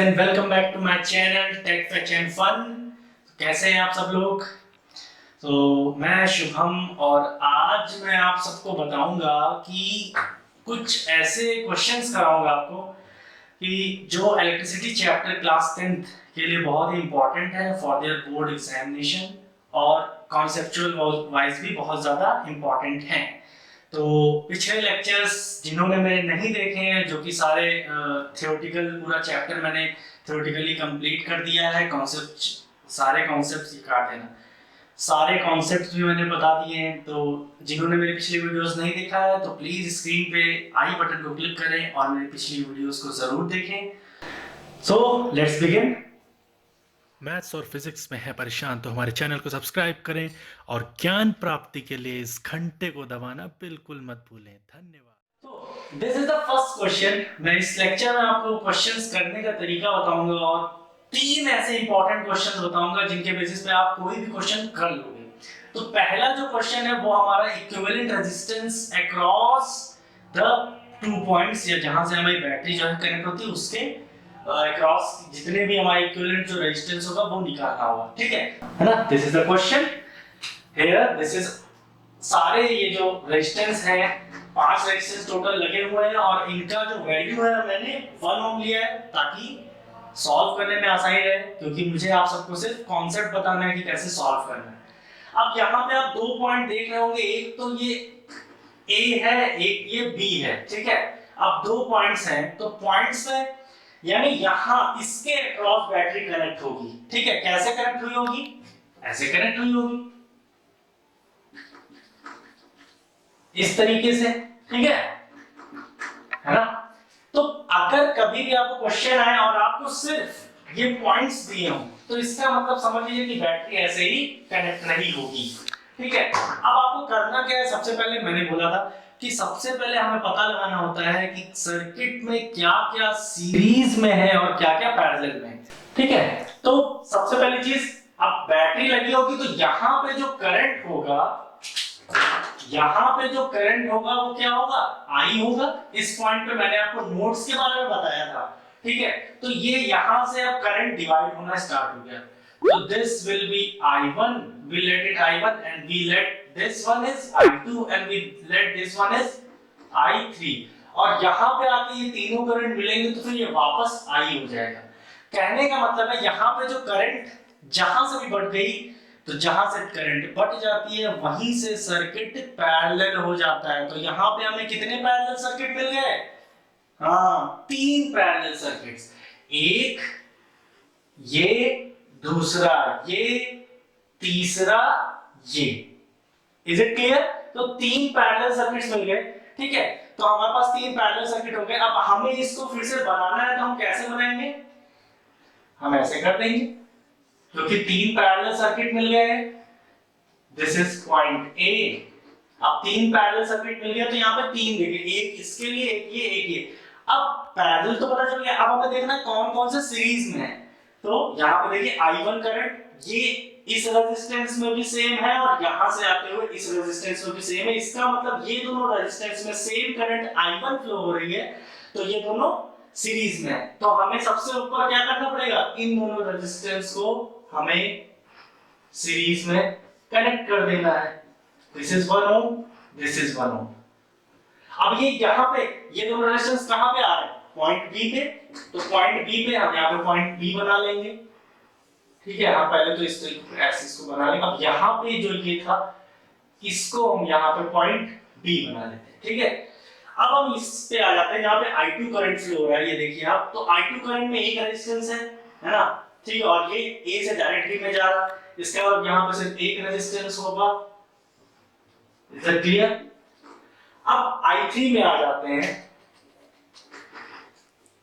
And welcome back to my channel tech fetch and fun. कैसे हैं आप सब लोग? तो मैं शुभम और आज मैं आप सबको बताऊंगा कि कुछ ऐसे क्वेश्चंस कराऊंगा आपको कि जो इलेक्ट्रिसिटी चैप्टर क्लास 10th के लिए बहुत ही इंपॉर्टेंट है फॉर देयर बोर्ड एग्जामिनेशन और कॉन्सेप्चुअल वाइज भी बहुत ज़्यादा इंपॉर्टेंट हैं। तो पिछले लेक्चर्स जिन्होंने मेरे नहीं देखे हैं, जो कि सारे थियोरेटिकल पूरा चैप्टर मैंने थियोरेटिकली कंप्लीट कर दिया है, कॉन्सेप्ट सारे कॉन्सेप्ट्स काट देना, सारे कॉन्सेप्ट्स भी मैंने बता दिए हैं। तो जिन्होंने मेरी पिछली वीडियोस नहीं देखा है तो प्लीज स्क्रीन पे आई बटन को क्लिक करें और मेरी पिछली वीडियोस को जरूर देखें। So let's begin. मैथ्स और फिजिक्स में है परेशान तो हमारे चैनल को सब्सक्राइब करें और ज्ञान प्राप्ति के लिए इस घंटे को दबाना बिल्कुल मत भूलें। धन्यवाद। तो this is the first question. मैं इस लेक्चर में आपको क्वेश्चंस करने का तरीका बताऊंगा और 3 ऐसे इंपॉर्टेंट क्वेश्चंस बताऊंगा जिनके बेसिस पे आप कोई भी क्वेश्चन कर लोगे। तो पहला जो क्वेश्चन है वो हमारा equivalent resistance across the 2 points, या जहां से हमारी बैटरी जो है कनेक्ट होती है उसके अक्रॉस जितने भी हमारे इक्विवेलेंट जो रेजिस्टेंस होगा वो निकालना होगा। ठीक है ना? This is the question here. This is सारे ये जो रेजिस्टेंस है, 5 रेजिस्टेंस टोटल लगे हुए हैं और इनका जो वैल्यू है मैंने 1 ओम लिया है ताकि सॉल्व करने में आसानी रहे, क्योंकि मुझे आप सबको सिर्फ कॉन्सेप्ट बताना है कि कैसे सॉल्व करना है। अब यहाँ पे आप 2 पॉइंट देख रहे होंगे, एक तो ये A है, एक ये B है। ठीक है, अब 2 पॉइंट्स हैं तो पॉइंट्स में यानी यहाँ इसके अक्रॉस बैटरी कनेक्ट होगी। ठीक है, कैसे कनेक्ट हुई होगी? ऐसे कनेक्ट हुई होगी, इस तरीके से। ठीक है ना? तो अगर कभी भी आपको क्वेश्चन आए और आपको सिर्फ ये पॉइंट्स दिए हों तो इसका मतलब समझ लीजिए कि बैटरी ऐसे ही कनेक्ट नहीं होगी। ठीक है, अब आपको करना क्या है? सबसे पहले मैंने बोला था कि सबसे पहले हमें पता लगाना होता है कि सर्किट में क्या क्या सीरीज में है और क्या क्या पैरेलल में है। ठीक है, तो सबसे पहली चीज, अब बैटरी लगी होगी तो यहाँ पे जो करंट होगा, यहाँ पे जो करंट होगा वो क्या होगा? आई होगा। इस पॉइंट पे मैंने आपको नोड्स के बारे में बताया था। ठीक है, तो ये यहाँ से अब करंट डिवाइड होना स्टार्ट हो गया। तो this will B I1, we let it I1 and we let this one is I2 and we let this one is I3, और यहाँ पे आके ये तीनों करंट मिलेंगे तो फिर ये वापस I हो जाएगा। कहने का मतलब है यहाँ पे जो करंट जहां से भी बढ़ गई, तो जहां से करंट बढ़ जाती है वहीं से सर्किट पैरेलल हो जाता है। तो यहाँ पे हमें कितने पैरेलल सर्किट मिल गए? हाँ, 3 पैरेलल सर्किट्स, एक ये, दूसरा ये, तीसरा ये। Is it clear? तो 3 पैरेलल सर्किट्स मिल गए। ठीक है, तो हमारे पास 3 पैरेलल सर्किट हो गए। अब हमें इसको फिर से बनाना है तो हम कैसे बनाएंगे? हम ऐसे कर देंगे, क्योंकि 3 पैरेलल सर्किट मिल गए। This is point A। अब 3 पैरेलल सर्किट मिल गया तो यहाँ पे 3 देखिए, एक इसके लिए, एक ये, एक ये। अब पैरेलल तो पता चल गया, अब हमें देखना है कौन कौन से सीरीज में है। तो यहाँ पे देखिए I1 करंट ये इस रेजिस्टेंस में भी सेम है और यहाँ से आते हुए इस रेजिस्टेंस में भी सेम है। इसका मतलब ये दोनों रेजिस्टेंस में सेम करंट I1 फ्लो हो रही है, तो ये दोनों सीरीज में है। तो हमें सबसे ऊपर क्या करना पड़ेगा? इन दोनों रेजिस्टेंस को हमें सीरीज में कनेक्ट कर देना है। This is 1 ohm, this is 1 ohm. अब ये यहाँ पे ये दोनों रेजिस्टेंस कहाँ पे आ रहे हैं? पॉइंट बी पे। तो पॉइंट बी पे हम यहाँ पे पॉइंट बी बना लेंगे। ठीक है, हाँ पहले तो इस तरीके ऐसे इसको बना लेंगे। अब यहाँ पे जो ये था इसको हम यहाँ पे पॉइंट बी बना लेते हैं। ठीक है, अब हम इस पे आ जाते हैं जहाँ पे I2 करंट फ्लो हो रहा है। ये देखिए आप, तो I2 करंट में एक रेजिस्टेंस है ना? ठीक है, और ये A से डायरेक्टली में जा रहा है। इसके बाद यहाँ पे सिर्फ एक रेजिस्टेंस होगा। Is it clear? अब I3 में आ जाते हैं।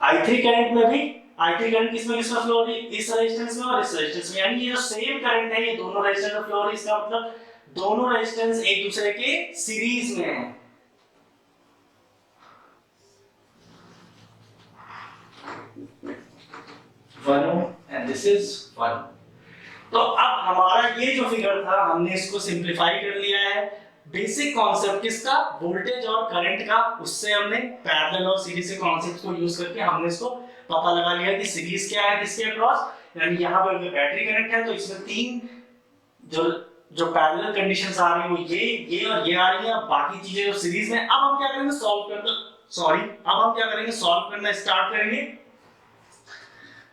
I3 करंट में भी I3 करंट किसमें फ्लो हो रही है? इस रेजिस्टेंस में और इस रेजिस्टेंस में। यानी ये जो सेम करंट है ये दोनों रेजिस्टेंस में फ्लो हो रही है। इसका मतलब दोनों रेजिस्टेंस एक दूसरे के सीरीज में हैं। And this is 1। तो अब हमारा ये जो फिगर था हमने इसको सिंपलीफाई कर लिया है। बेसिक कॉन्सेप्ट किसका? वोल्टेज और करंट का। उससे हमने पैरेलल और सीरीज के कॉन्सेप्ट को यूज करके हमने इसको पता लगा लिया कि सीरीज क्या है किसके अक्रॉस, यानी यहाँ पर बैटरी कनेक्ट है तो इसमें 3 जो पैरेलल कंडीशंस आ रही है वो ये और ये आ रही है, बाकी चीजें जो सीरीज में। अब हम क्या करेंगे सॉल्व करना स्टार्ट करेंगे।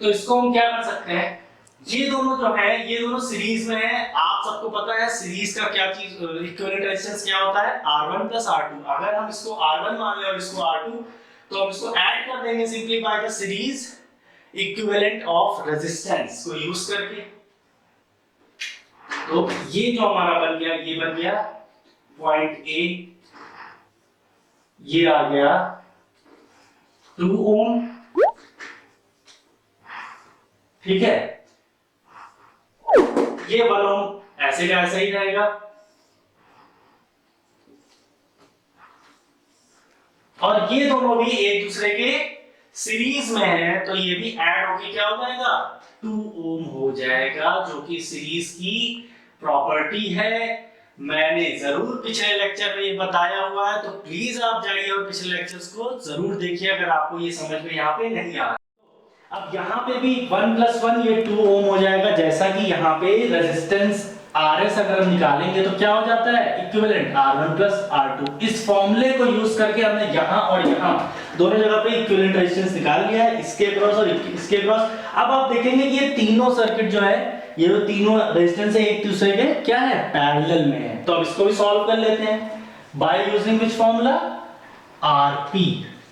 तो इसको हम क्या कर सकते हैं, ये दोनों जो है ये दोनों सीरीज में है। आप सबको पता है सीरीज का क्या चीज इक्विवेलेंट रेजिस्टेंस क्या होता है, R1 प्लस R2। अगर हम इसको R1 मान लें और इसको R2 तो हम इसको ऐड कर देंगे simply by the series equivalent of resistance को यूज करके। तो ये जो हमारा बन गया ये बन गया पॉइंट A, ये आ गया 2 ओम, ठीक है। ये 1 ओम ऐसे का ऐसा ही रहेगा और ये दोनों भी एक दूसरे के सीरीज में है तो ये भी ऐड होके क्या हो जाएगा 2 ओम हो जाएगा, जो कि सीरीज की प्रॉपर्टी है। मैंने जरूर पिछले लेक्चर में ये बताया हुआ है, तो प्लीज आप जाइए और पिछले लेक्चर्स को जरूर देखिए अगर आपको ये समझ में यहाँ पे नहीं आ रहा। अब यहाँ पे भी 1 + 1 ये 2 ओम हो जाएगा, जैसा कि यहाँ पे रेजिस्टेंस RS अगर हम निकालेंगे तो क्या हो जाता है इक्विवेलेंट R1 + R2। इस फॉर्मूले को यूज करके हमने यहाँ और यहाँ दोनों जगह पे इक्विवेलेंट रेजिस्टेंस निकाल लिया है, इसके अक्रॉस और इसके अक्रॉस। अब आप देखेंगे कि ये तीनों सर्किट जो है ये जो तीनों रेजिस्टेंस है एक दूसरे के क्या है पैरेलल में है। तो अब इसको भी सॉल्व कर लेते हैं by using which formula Rp।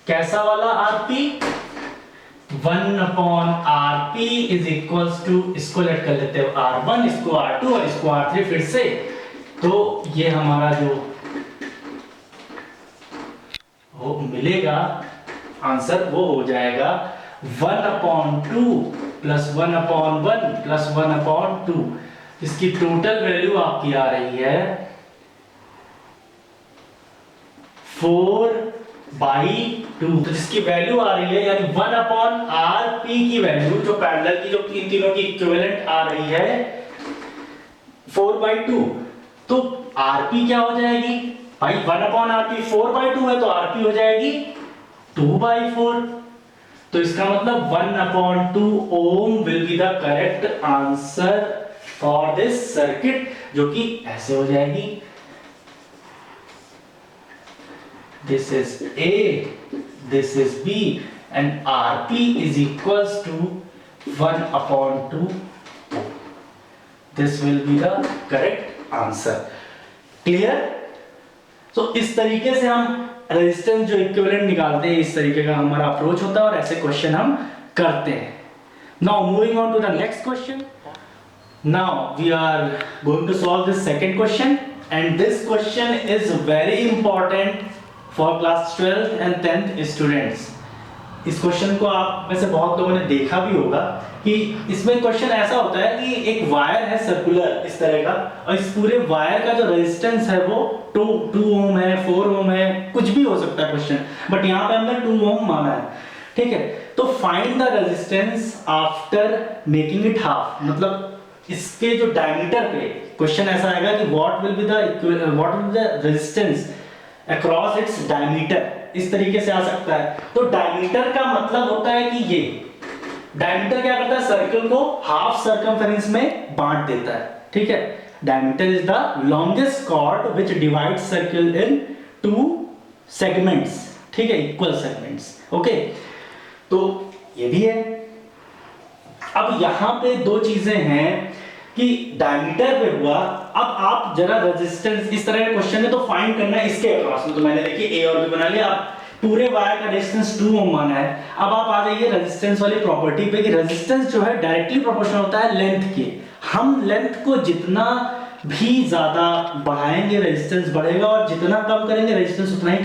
कैसा वाला Rp 1/Rp is equals to, इसको लेट कर लेते हैं R1, इसको R2 और इसको R3 फिर से। तो ये हमारा जो हो मिलेगा आंसर वो हो जाएगा 1/2 + 1/1 + 1/2। इसकी टोटल वैल्यू आपकी आ रही है 4/2। तो जिसकी वैल्यू आ रही है यानी 1/Rp की वैल्यू जो पैरेलल की जो इन तीनों की इक्विवेलेंट आ रही है 4/2। तो Rp क्या हो जाएगी भाई 1/Rp 4/2 है तो Rp हो जाएगी 2/4। तो इसका मतलब 1/2 ohm will be the correct answer for this circuit, जो कि ऐसे हो जाएगी। This is A, this is B, and Rp is equals to 1/2. This will be the correct answer. Clear? So इस तरीके से हम रेजिस्टेंस जो इक्विवेलेंट निकालते हैं, इस तरीके का हमारा अप्रोच होता है और ऐसे क्वेश्चन हम करते हैं। Now moving on to the next question. Now we are going to solve this second question, and this question is very important for class 12th and 10th students. इस क्वेश्चन को आप में से बहुत लोगों ने देखा भी होगा कि इसमें क्वेश्चन ऐसा होता है कि एक वायर है सर्कुलर इस तरह का, और इस पूरे वायर का जो रेजिस्टेंस है वो 2 ओम है, 4 ओम है, कुछ भी हो सकता है क्वेश्चन, बट यहाँ पे हमने 2 ओम माना है, ठीक है। तो find the resistance after making it half, मतलब इसके जो डायमीटर पे क्वेश्चन ऐसा आएगा कि what will be the resistance across its diameter, इस तरीके से आ सकता है। तो डायमीटर का मतलब होता है कि ये डायमीटर क्या करता है सर्कल को हाफ सर्कमफेरेंस में बांट देता है, ठीक है। Diameter is the longest chord which divides circle in 2 segments, ठीक है, इक्वल सेगमेंट्स, ओके। तो ये भी है। अब यहां पे 2 चीजें हैं कि डायमीटर पे हुआ, अब आप जरा रेजिस्टेंस इस तरह का क्वेश्चन है तो फाइंड करना है इसके अक्रॉस में। तो मैंने देखिए A और B बना लिया, आप पूरे वायर का रेजिस्टेंस 2 ओम माना है। अब आप आ जाइए रेजिस्टेंस वाली प्रॉपर्टी पे कि रेजिस्टेंस जो है डायरेक्टली प्रोपोर्शनल होता है लेंथ के। हम लेंथ को जितना भी ज्यादा बढ़ाएंगे रेजिस्टेंस बढ़ेगा, और जितना कम करेंगे रेजिस्टेंस उतना ही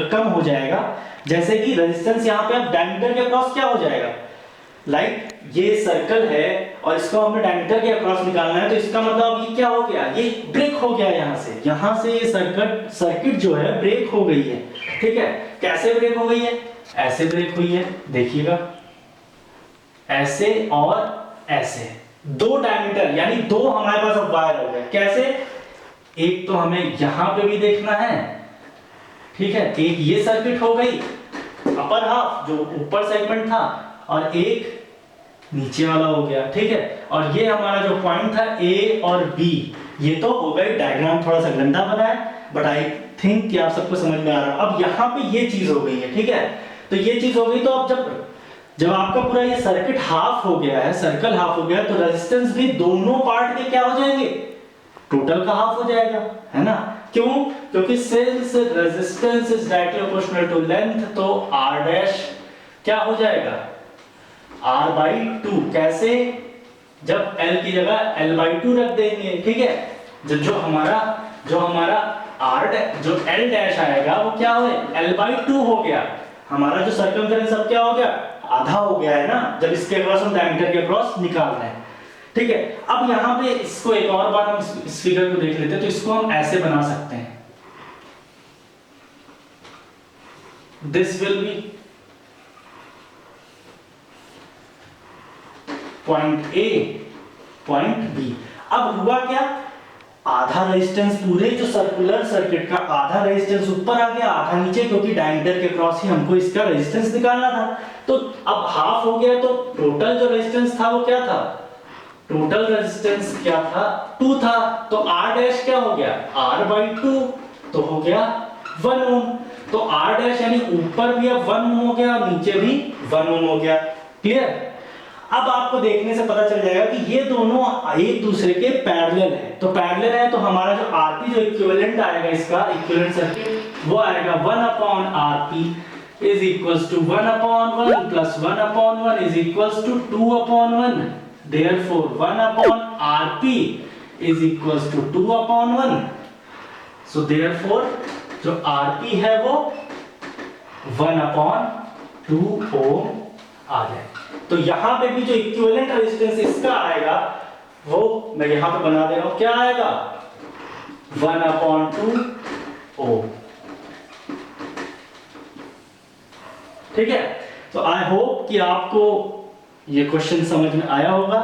कम हो जाएगा। जैसे कि रेजिस्टेंस यहाँ पे अब डायमीटर के अक्रॉस क्या हो जाएगा, लाइक ये सर्कल है और इसको हमें डायमीटर के अक्रॉस निकालना है, तो इसका मतलब ये क्या हो गया, ये ब्रेक हो गया यहाँ से ये सर्किट जो है ब्रेक हो गई है, ठीक है। कैसे ब्रेक हो गई है, ऐसे ब्रेक हुई है, देखिएगा ऐसे और ऐसे 2 डायमीटर यानी 2 हमारे पास अब वायर हो गए। कैसे, एक तो हमें यहां पे भी देखना है, ठीक है, एक ये सर्किट हो गई अपर हाफ जो ऊपर सेगमेंट था, और एक नीचे वाला हो गया, ठीक है। और ये हमारा जो पॉइंट था ए और बी, ये तो हो गई, डायग्राम थोड़ा सा गंदा बना है बट आई थिंक कि आप सबको समझ में आ रहा है। अब यहाँ पे ये चीज हो गई है, ठीक है। तो ये चीज हो गई, तो अब जब आपका पूरा ये सर्किट हाफ हो गया है, सर्कल हाफ हो गया, तो रेजिस्टेंस भी दोनों पार्ट के क्या हो जाएंगे, टोटल का हाफ हो जाएगा, है ना। क्यों? क्योंकि since resistance is directly proportional to length, तो r डैश क्या हो जाएगा, r/2। कैसे? जब l की जगह l/2 रख देंगे, ठीक है। जो हमारा जो l डैश आएगा वो क्या हो, l/2 हो गया। हमारा जो सर्कमफेरेंस अब क्या हो गया, आधा हो गया है ना, जब इसके अक्रॉस हम डायमीटर के अक्रॉस निकाल रहे हैं, ठीक है। अब यहाँ पे इसको एक और बार हम इस फिगर को देख लेते हैं। तो इसको हम ऐसे बना सकते हैं, this will be point A, point B. अब हुआ क्या, आधा रेजिस्टेंस पूरे जो सर्कुलर सर्किट का आधा रेजिस्टेंस ऊपर आ गया, आधा नीचे, क्योंकि डायमीटर के क्रॉस ही हमको इसका रेजिस्टेंस निकालना था। तो अब हाफ हो गया, तो टोटल जो रेजिस्टेंस था वो क्या था, टोटल रेजिस्टेंस क्या था, 2 था। तो r डैश क्या हो गया, r/2, तो हो गया 1 ओम। तो r डैश यानी ऊपर भी अब 1 ओम हो गया और नीचे भी 1 ओम हो गया। क्लियर? अब आपको देखने से पता चल जाएगा कि ये दोनों एक दूसरे के पैरेलल है। तो पैरेलल है, तो हमारा जो Rp जो इक्विवेलेंट आएगा, इसका इक्विवेलेंट सर्किट वो आएगा 1/Rp is equals to 1/1 plus 1/1 is equals to 2/1. Therefore 1/Rp is equals to 2/1. So therefore जो Rp है वो 1/2 ओम आ जाए। तो यहां पे भी जो इक्विवेलेंट रेजिस्टेंस इसका आएगा वो मैं यहां पे बना दे रहा हूं, क्या आएगा, 1/2 ओम। ठीक है। तो आई होप कि आपको ये क्वेश्चन समझ में आया होगा।